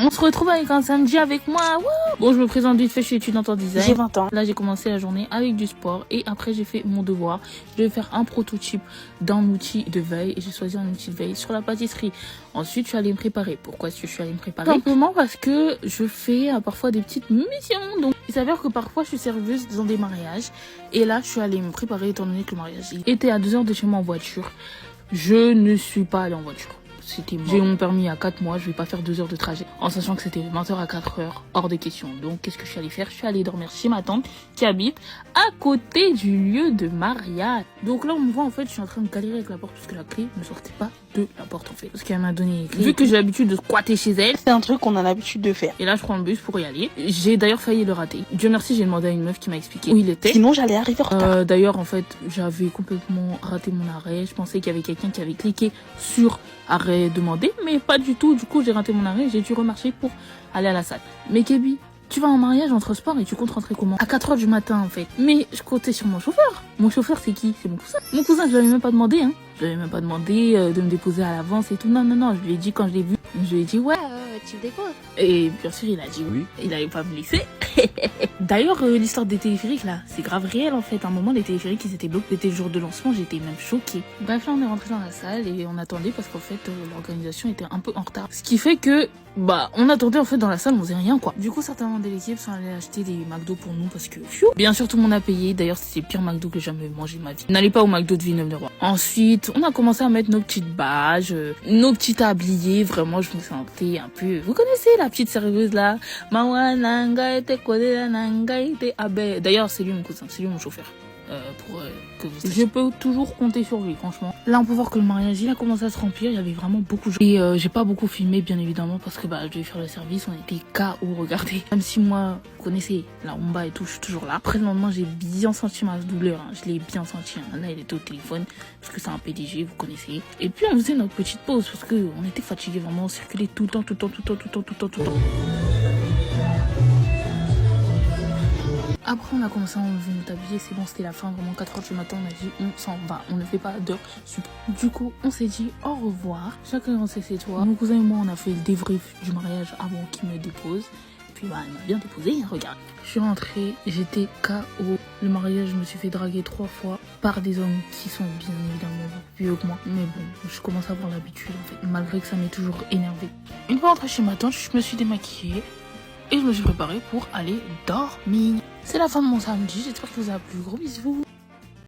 On se retrouve avec un samedi avec moi. Wouh. Bon, je me présente vite fait, je suis étudiante en design. J'ai 20 ans. Là, j'ai commencé la journée avec du sport et après, j'ai fait mon devoir. Je vais faire un prototype d'un outil de veille et j'ai choisi un outil de veille sur la pâtisserie. Ensuite, je suis allée me préparer. Pourquoi est-ce que je suis allée me préparer? Simplement parce que je fais parfois des petites missions. Donc, il s'avère que parfois, je suis serveuse dans des mariages. Et là, je suis allée me préparer étant donné que le mariage était à 2 heures de chez moi en voiture. Je ne suis pas allée en voiture. J'ai mon permis à 4 mois, je vais pas faire 2 heures de trajet. En sachant que c'était 20h à 4h, hors de question. Donc qu'est-ce que je suis allée faire? Je suis allée dormir chez ma tante qui habite à côté du lieu de mariage. Donc là on me voit en fait, je suis en train de galérer avec la porte parce que la clé ne sortait pas de la porte en fait. Parce qu'elle m'a donné les clés. Vu que j'ai l'habitude de squatter chez elle. C'est un truc qu'on a l'habitude de faire. Et là je prends le bus pour y aller. J'ai d'ailleurs failli le rater. Dieu merci, j'ai demandé à une meuf qui m'a expliqué où il était. Sinon j'allais arriver en retard. D'ailleurs en fait j'avais complètement raté mon arrêt. Je pensais qu'il y avait quelqu'un qui avait cliqué sur arrêt demandé, mais pas du tout. Du coup j'ai raté mon arrêt, j'ai dû remarcher pour aller à la salle. Mais Kébi, tu vas en mariage en transport et tu comptes rentrer comment? À 4h du matin en fait. Mais je comptais sur mon chauffeur. Mon chauffeur c'est qui? C'est mon cousin. Mon cousin je lui avais même pas demandé hein. Je lui avais même pas demandé de me déposer à l'avance et tout. Non, je lui ai dit quand je l'ai vu. Je lui ai dit ouais, tu me déposes. et bien sûr il a dit oui. Il allait pas me laisser. D'ailleurs l'histoire des téléphériques là, c'est grave réel en fait. À un moment les téléphériques ils étaient bloqués. C'était le jour de lancement, j'étais même choquée. Bref là on est rentré dans la salle et on attendait parce qu'en fait l'organisation était un peu en retard. Ce qui fait que on attendait en fait dans la salle, on faisait rien quoi. Du coup certains membres de l'équipe sont allés acheter des McDo pour nous parce que bien sûr tout le monde a payé. D'ailleurs c'était le pire McDo que j'ai jamais mangé de ma vie. N'allez pas au McDo de Villeneuve-le-Roi. Ensuite on a commencé à mettre nos petites badges, nos petits tabliers. Vraiment je me sentais un peu, vous connaissez la petite serveuse là, d'ailleurs c'est lui mon cousin, c'est lui mon chauffeur. Que vous sachiez. Je peux toujours compter sur lui franchement. Là on peut voir que le mariage il a commencé à se remplir, il y avait vraiment beaucoup de gens. Et j'ai pas beaucoup filmé bien évidemment parce que je devais faire le service, on était KO, regardez. Même si moi, vous connaissez la Humba et tout, je suis toujours là. Après le lendemain j'ai bien senti ma douleur, hein. Je l'ai bien senti. Hein. Là il était au téléphone parce que c'est un PDG, vous connaissez. Et puis on faisait notre petite pause parce que on était fatigués vraiment, on circulait tout le temps. Après on a commencé à enlever notre habillé, c'est bon, c'était la fin, vraiment 4h du matin, on a dit on s'en va, on ne fait pas d'heure sup. Du coup on s'est dit au revoir, chacun rentre chez toi. Mon cousin et moi on a fait le débrief du mariage avant qu'il me dépose. Puis elle m'a bien déposé, hein, regarde. Je suis rentrée, j'étais KO. Le mariage, je me suis fait draguer 3 fois par des hommes qui sont bien évidemment plus vieux que moi. Mais bon, je commence à avoir l'habitude en fait, malgré que ça m'est toujours énervé. Une fois rentrée chez ma tante, je me suis démaquillée. Et je me suis préparée pour aller dormir. C'est la fin de mon samedi, j'espère que vous avez plu. Gros bisous.